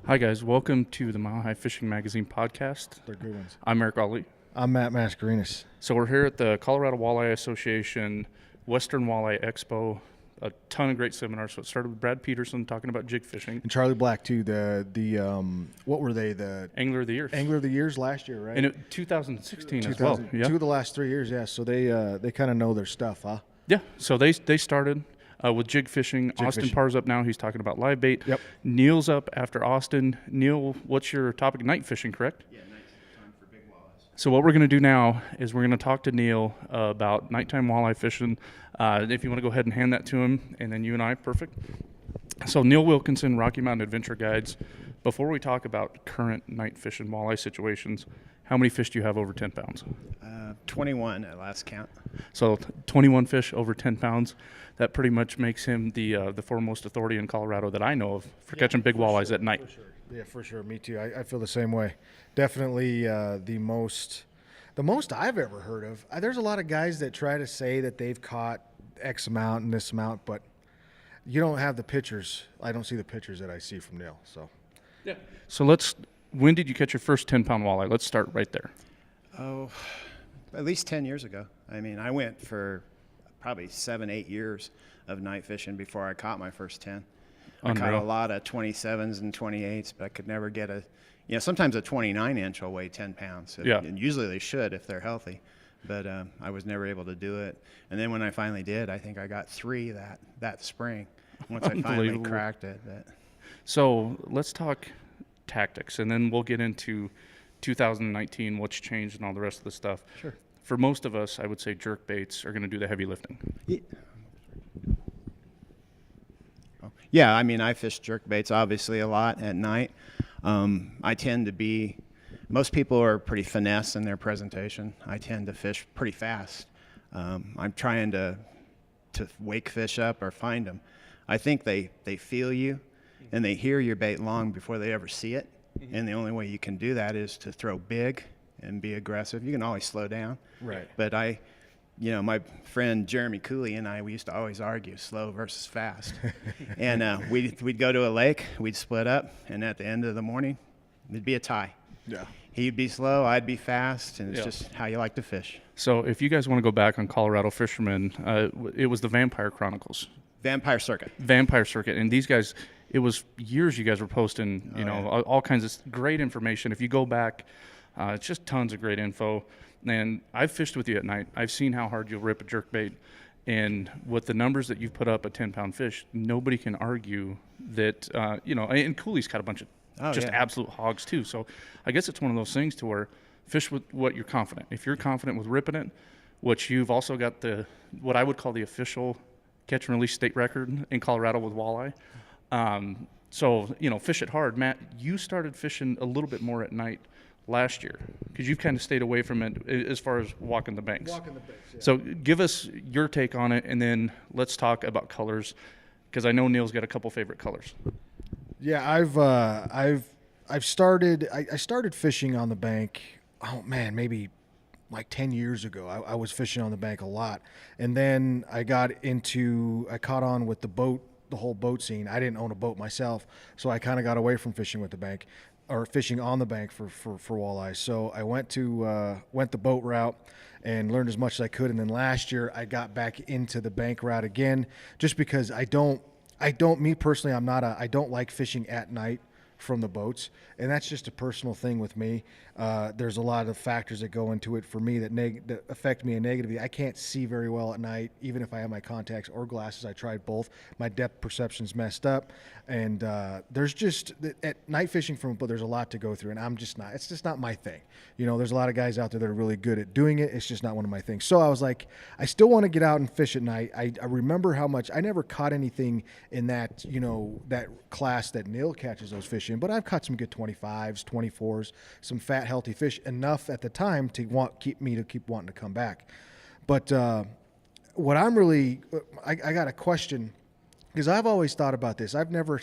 Hi, guys. Welcome to the Mile High Fishing Magazine podcast. They're good ones. I'm Eric Ollie. I'm Matt Mascarenas. So we're here at the Colorado Walleye Association Western Walleye Expo. A ton of great seminars. So it started with Brad Peterson talking about jig fishing. And Charlie Black, too. What were they? The Angler of the Year. Angler of the Years last year, right? And 2016 as well. Yeah. 2 of the last 3 years, yeah. So they kind of know their stuff, huh? Yeah. So they started with jig fishing. Austin Parr's up now. He's talking about live bait. Yep. Neal's up after Austin. Neal, what's your topic? Night fishing, correct? Yeah, night's time for big walleyes. So what we're going to do now is we're going to talk to Neal about nighttime walleye fishing. If you want to go ahead and hand that to him, and then you and I, perfect. So Neal Wilkinson, Rocky Mountain Adventure Guides. Before we talk about current night fishing walleye situations, how many fish do you have over 10 pounds? 21 at last count. So 21 fish over 10 pounds. That pretty much makes him the foremost authority in Colorado that I know of for catching big walleyes at night. For sure. Yeah, for sure. Me too. I feel the same way. Definitely the most I've ever heard of. There's a lot of guys that try to say that they've caught X amount and this amount, but you don't have the pictures. I don't see the pictures that I see from Neal. So yeah. So when did you catch your first 10-pound walleye? Let's start right there. Oh, at least 10 years ago. I mean, I went for probably 7-8 years of night fishing before I caught my first 10. I caught a lot of 27s and 28s, but I could never get sometimes a 29-inch will weigh 10 pounds. Yeah. And usually they should if they're healthy, but I was never able to do it. And then when I finally did, I think I got 3 that spring once I finally cracked it. But. So let's talk tactics, and then we'll get into 2019, what's changed and all the rest of the stuff. Sure. For most of us, I would say jerk baits are going to do the heavy lifting. Yeah, I mean, I fish jerk baits obviously a lot at night. I tend to be, most people are pretty finesse in their presentation. I tend to fish pretty fast. I'm trying to wake fish up or find them. I think they feel you and they hear your bait long before they ever see it. Mm-hmm. And the only way you can do that is to throw big and be aggressive. You can always slow down. right. But my friend Jeremy Cooley and I, we used to always argue slow versus fast. And we'd go to a lake, we'd split up, and at the end of the morning, it'd be a tie. Yeah. He'd be slow, I'd be fast, and it's just how you like to fish. So if you guys want to go back on Colorado Fishermen, it was the Vampire Chronicles. Vampire Circuit. And these guys, it was years you guys were posting, all kinds of great information. If you go back, it's just tons of great info. And I've fished with you at night. I've seen how hard you'll rip a jerkbait. And with the numbers that you've put up at 10-pound fish, nobody can argue that, and Cooley's caught a bunch of absolute hogs too. So I guess it's one of those things to where fish with what you're confident. If you're confident with ripping it, which you've also got what I would call the official catch and release state record in Colorado with walleye. So, fish it hard. Matt, you started fishing a little bit more at night last year because you've kind of stayed away from it as far as walking the banks. Yeah. So give us your take on it, and then let's talk about colors because I know Neal's got a couple favorite colors. Yeah, I started fishing on the bank. Oh man, maybe like 10 years ago. I was fishing on the bank a lot, and then I caught on with the whole boat scene. I didn't own a boat myself, so I kind of got away from fishing with the bank or fishing on the bank for walleyes. So I went the boat route and learned as much as I could. And then last year I got back into the bank route again, just because I don't like fishing at night from the boats, and that's just a personal thing with me. There's a lot of factors that go into it for me that affect me negatively. I can't see very well at night, even if I have my contacts or glasses. I tried both. My depth perception's messed up, and there's just at night fishing but there's a lot to go through, and it's just not my thing. There's a lot of guys out there that are really good at doing it. It's just not one of my things. So I was like, I still want to get out and fish at night. I remember how much I never caught anything in that that class that Neal catches those fish in, but I've caught some good 25s, 24s, some fat, healthy fish, enough at the time to keep wanting to come back. But what I got a question, because I've always thought about this. I've never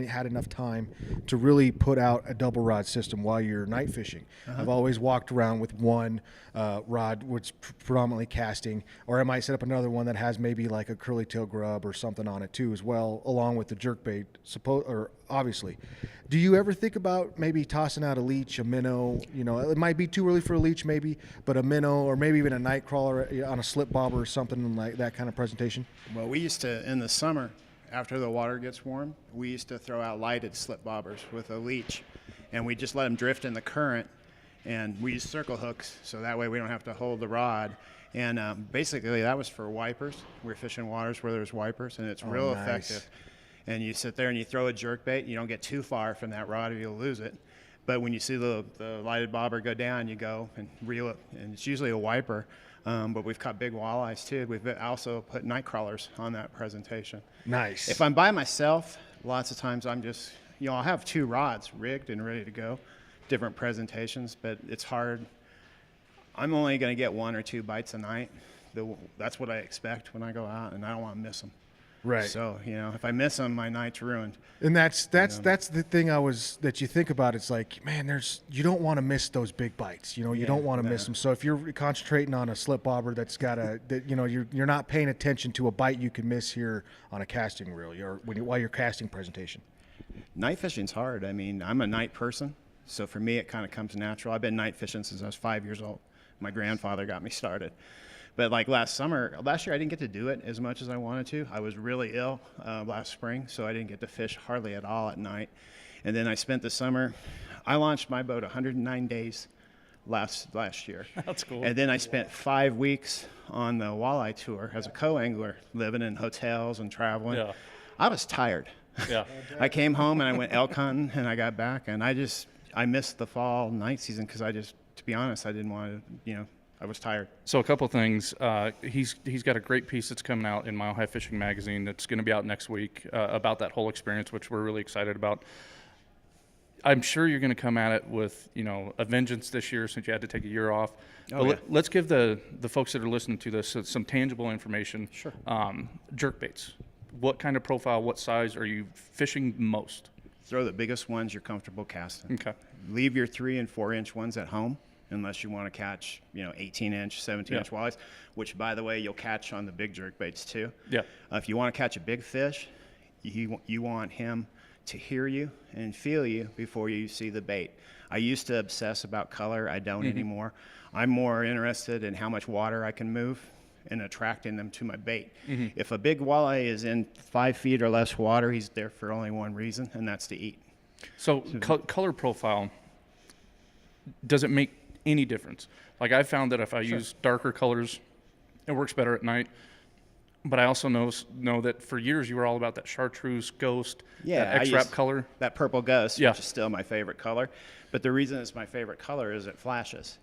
had enough time to really put out a double rod system while you're night fishing. Uh-huh. I've always walked around with one rod, which predominantly casting, or I might set up another one that has maybe like a curly tail grub or something on it too as well, along with the jerkbait obviously. Do you ever think about maybe tossing out a leech, a minnow? You know, it might be too early for a leech, maybe, but a minnow or maybe even a night crawler on a slip bobber or something like that kind of presentation. Well, we used to, in the summer, after the water gets warm, we used to throw out lighted slip bobbers with a leech, and we just let them drift in the current, and we use circle hooks, so that way we don't have to hold the rod. And basically, that was for wipers. We're fishing waters where there's wipers, and it's real effective. And you sit there and you throw a jerkbait. You don't get too far from that rod or you'll lose it. But when you see the lighted bobber go down, you go and reel it. And it's usually a wiper. But we've caught big walleyes too. We've also put night crawlers on that presentation. Nice. If I'm by myself, lots of times I'm just, I'll have 2 rods rigged and ready to go, different presentations, but it's hard. I'm only going to get 1 or 2 bites a night. That's what I expect when I go out, and I don't want to miss them. Right. So, if I miss them, my night's ruined. And that's the thing that you think about. It's like, man, you don't want to miss those big bites. You don't want to miss them. So if you're concentrating on a slip bobber you're not paying attention to a bite you can miss here on a casting reel or while you're casting presentation. Night fishing's hard. I mean, I'm a night person, so for me it kind of comes natural. I've been night fishing since I was 5 years old. My grandfather got me started. But like last year I didn't get to do it as much as I wanted to. I was really ill last spring, so I didn't get to fish hardly at all at night. And then I spent the summer, I launched my boat 109 days last year. That's cool. And then I spent 5 weeks on the walleye tour as a co-angler, living in hotels and traveling. Yeah. I was tired. Yeah. I came home and I went elk hunting, and I got back, and I missed the fall night season because to be honest, I didn't want to, I was tired. So a couple things. He's got a great piece that's coming out in Mile High Fishing Magazine that's going to be out next week about that whole experience, which we're really excited about. I'm sure you're going to come at it with a vengeance this year since you had to take a year off. Let's give the folks that are listening to this some tangible information. Sure. Jerkbaits. What kind of profile, what size are you fishing most? Throw the biggest ones you're comfortable casting. Okay. Leave your 3 and 4 inch ones at home, unless you want to catch 18-inch, 17-inch walleyes, which, by the way, you'll catch on the big jerkbaits too. Yeah. If you want to catch a big fish, you want him to hear you and feel you before you see the bait. I used to obsess about color. I don't anymore. I'm more interested in how much water I can move and attracting them to my bait. If a big walleye is in 5 feet or less water, he's there for only one reason, and that's to eat. So color profile, does it make any difference? Like I found that if I use darker colors, it works better at night. But I also know that for years you were all about that chartreuse, ghost, that X-Wrap color. That purple ghost, Yeah. which is still my favorite color. But the reason it's my favorite color is it flashes.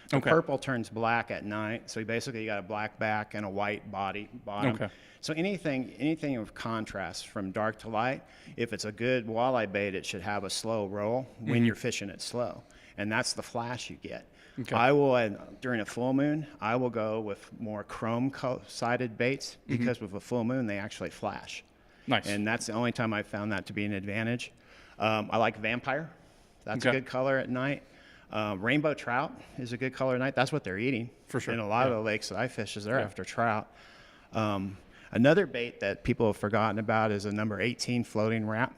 The Okay. purple turns black at night, so basically you got a black back and a white bottom. Okay. So anything of contrast from dark to light, if it's a good walleye bait, it should have a slow roll when you're fishing it slow. And that's the flash you get. Okay. I will, during a full moon, I will go with more chrome-sided baits because with a full moon, they actually flash. Nice. And that's the only time I've found that to be an advantage. I like vampire. That's a good color at night. Rainbow trout is a good color at night. That's what they're eating. For sure. In a lot of the lakes that I fish, they're after trout. Another bait that people have forgotten about is a number 18 floating wrap.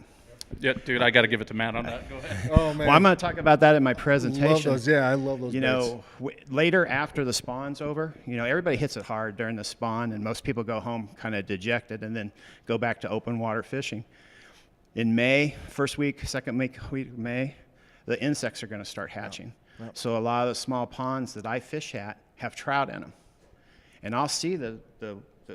Yeah, dude, I got to give it to Matt on that. Go ahead. Oh man. Well, I'm going to talk about that in my presentation. Love those. Yeah, I love those. Later after the spawn's over, everybody hits it hard during the spawn, and most people go home kind of dejected and then go back to open water fishing. In May, first week, second week of May, the insects are going to start hatching. Yep. So a lot of the small ponds that I fish at have trout in them. And I'll see the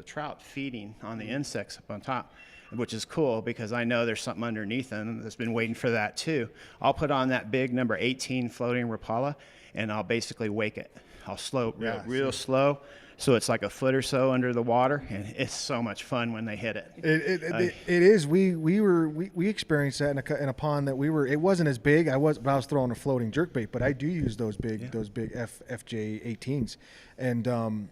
trout feeding on the insects up on top, which is cool because I know there's something underneath them that's been waiting for that too. I'll put on that big number 18 floating Rapala, and I'll basically wake it. I'll slow real slow, so it's like a foot or so under the water, and it's so much fun when they hit it. It is. We experienced that in a pond that we were. It wasn't as big. I was throwing a floating jerkbait, but I do use those big FJ 18s, and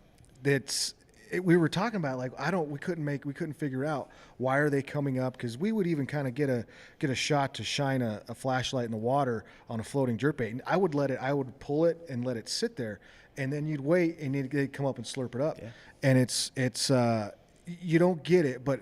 we were talking about like we couldn't figure out why are they coming up, because we would even kind of get a shot to shine a flashlight in the water on a floating jerkbait, and I would pull it and let it sit there, and then you'd wait and they'd come up and slurp it up, and it's you don't get it, but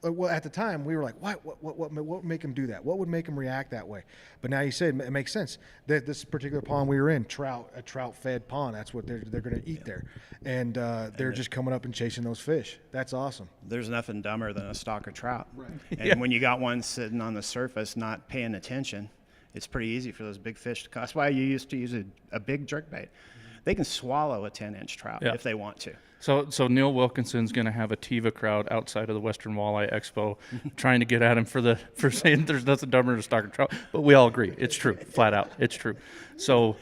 well, at the time we were like, what would make them do that? What would make them react that way? But now you say it makes sense. That this particular pond we were in, a trout fed pond. That's what they're going to eat there, and they're just coming up and chasing those fish. That's awesome. There's nothing dumber than a stock of trout. Right. And when you got one sitting on the surface not paying attention, it's pretty easy for those big fish to come. That's why you used to use a big jerkbait. They can swallow a 10-inch trout if they want to. So Neal Wilkinson's going to have a TIVA crowd outside of the Western Walleye Expo trying to get at him for saying there's nothing dumber than a stock of trout. But we all agree. It's true. Flat out. It's true. So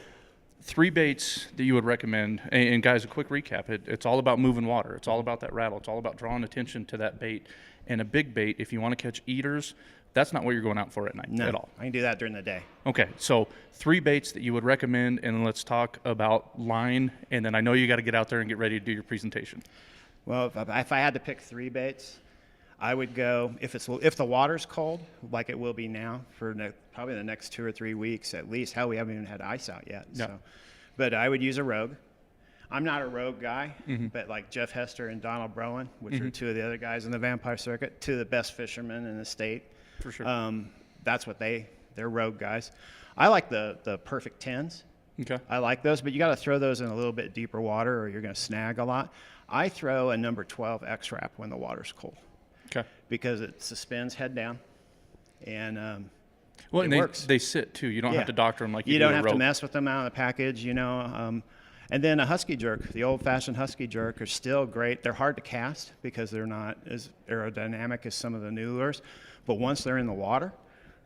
3 baits that you would recommend. And guys, a quick recap. It's all about moving water. It's all about that rattle. It's all about drawing attention to that bait. And a big bait, if you want to catch eaters, that's not what you're going out for at night at all. I can do that during the day. Okay, so 3 baits that you would recommend, and let's talk about line, and then I know you got to get out there and get ready to do your presentation. Well, if I had to pick 3 baits, I would go, if the water's cold, like it will be now for probably the next 2 or 3 weeks at least. Hell, we haven't even had ice out yet. Yeah. So, but I would use a rogue. I'm not a rogue guy, but like Jeff Hester and Donald Browen, which are 2 of the other guys in the vampire circuit, 2 of the best fishermen in the state. For sure. That's what they're rogue guys. I like the perfect 10s. Okay. I like those, but you got to throw those in a little bit deeper water or you're going to snag a lot. I throw a number 12 X-Wrap when the water's cold. Okay. Because it suspends head down, and well, it and works. they sit too. You don't have to doctor them like you do don't a have rope. to mess with them out of the package, you know. And then a husky jerk, the old-fashioned husky jerk, are still great. They're hard to cast because they're not as aerodynamic as some of the new lures, but once they're in the water,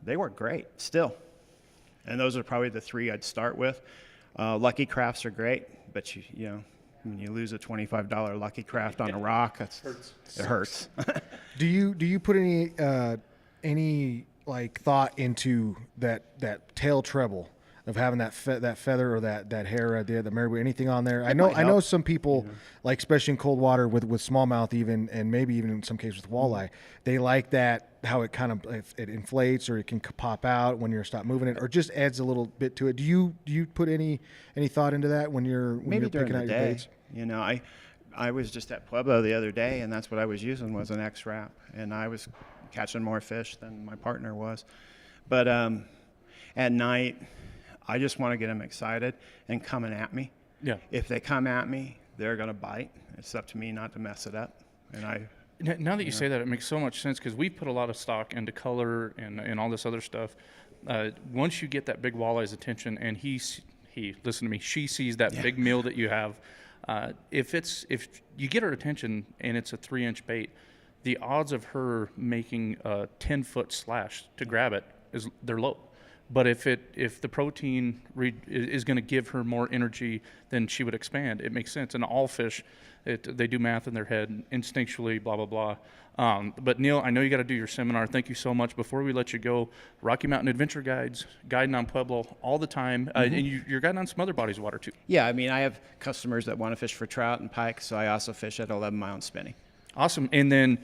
they work great still. And those are probably the 3 I'd start with. Lucky Crafts are great, but you know, when you lose a $25 Lucky Craft on a rock, it hurts. Do you put any like thought into that tail treble of having that feather or that hair idea, the marabou, anything on there? I know some people, like especially in cold water with smallmouth even, and maybe even in some cases with walleye, they like that, how it kind of it inflates or it can pop out when you're stop moving it, or just adds a little bit to it. Do you put any thought into that when you're picking out your baits? You know, I was just at Pueblo the other day, and that's what I was using was an X-Wrap, and I was catching more fish than my partner was. But at night, I just want to get them excited and coming at me. Yeah. If they come at me, they're going to bite. It's up to me not to mess it up. And Now that you say that, it makes so much sense because we've put a lot of stock into color and all this other stuff. Once you get that big walleye's attention, and he listen to me, she sees that big meal that you have. If you get her attention and it's a 3-inch bait, the odds of her making a 10-foot slash to grab it they're low. But if the protein is going to give her more energy than she would expand, it makes sense. And all fish, they do math in their head instinctually, blah, blah, blah. But Neal, I know you got to do your seminar. Thank you so much. Before we let you go, Rocky Mountain Adventure Guides, guiding on Pueblo all the time. And you're guiding on some other bodies of water too. yeah, I mean, I have customers that want to fish for trout and pike, so I also fish at 11 Mile and Spinney. Awesome. And then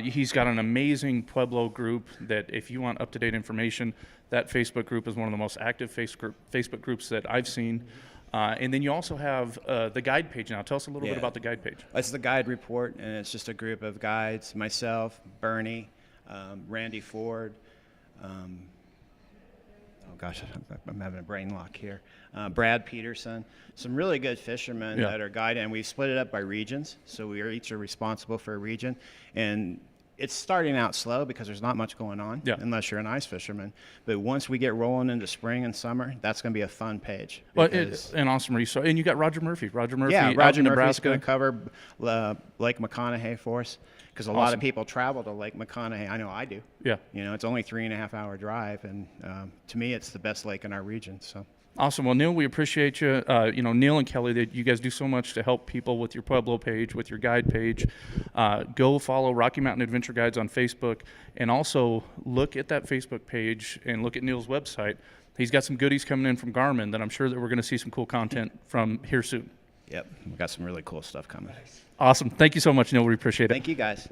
he's got an amazing Pueblo group that if you want up-to-date information, that Facebook group is one of the most active Facebook groups that I've seen. And then you also have the guide page now. Tell us a little bit about the guide page. It's the guide report, and it's just a group of guides, myself, Bernie, Randy Ford, oh gosh, I'm having a brain lock here. Brad Peterson, some really good fishermen that are guided, and we've split it up by regions. So we each are responsible for a region, and it's starting out slow because there's not much going on unless you're an ice fisherman. But once we get rolling into spring and summer, that's going to be a fun page. Well, an awesome resource. And you got Roger Murphy. Roger Murphy, yeah, out Roger in Murphy's Nebraska. going to cover Lake McConaughey for us because a lot of people travel to Lake McConaughey. I know I do. Yeah. You know, it's only 3.5 hour drive, and to me, it's the best lake in our region. So. Awesome. Well, Neal, we appreciate you. Neal and Kelly, that you guys do so much to help people with your Pueblo page, with your guide page. Go follow Rocky Mountain Adventure Guides on Facebook, and also look at that Facebook page and look at Neal's website. He's got some goodies coming in from Garmin that I'm sure that we're going to see some cool content from here soon. Yep, we've got some really cool stuff coming. Awesome. Thank you so much, Neal. We appreciate it. Thank you, guys.